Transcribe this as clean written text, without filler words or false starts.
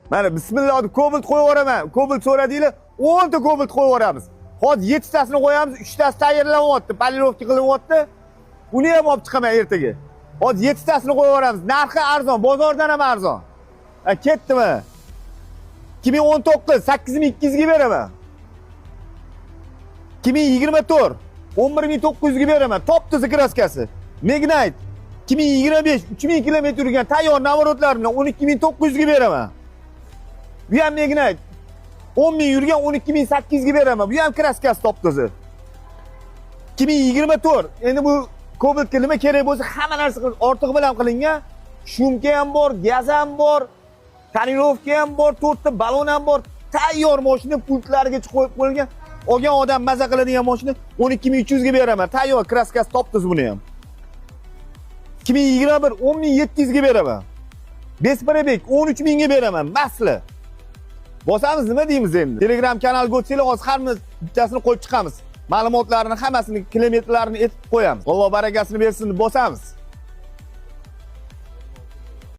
Mana bismillah deb Cobalt qo'yib yuboraman. Cobalt so'radinglar, 10 ta Cobalt qo'yib yuboramiz. Hozir 7 tasini qo'yamiz, 3 tasi tayyorlanyapti, polirovka qilinyapti. Uni ham olib chiqaman ertaga. Hozir 7 tasini qo'yib yuboramiz. Narxi arzon, bozordan ham arzon. Ketdimi? 2019 8200 ga beraman. 2024 11900 ga beraman. Top toza kraskasi. Magnite 2025 3000 km yurgan tayyor navorotlarini 12900 ga beraman. Bu ham Magnite 10000 yurgan 12800 ga beraman. Bu ham kraskasi top toza. 2024 endi bu Cobalt nima kerak bo'lsa hamma narsa ortig'i bilan qilingan. Shumka ham bor, gaz ham bor, tonirovka ham bor, 4 ta balon ham bor. Tayyor mashina pultlariga qo'yib qo'yilgan. Olgan odam maza qiladigan mashina 12300 ga beraman. Tayyor kraskasi top toza buni ham. 2021 10700 ga beraman. Besparabek 13000 ga beraman. Masli. Bosamiz nima deymiz endi? Telegram kanalga o'tsanglar hozir hammamiz bittasini qo'yib chiqamiz. Ma'lumotlarini hammasini, kilometrlarini aytib qo'yamiz. Alloh barakasini bersin deb bosamiz.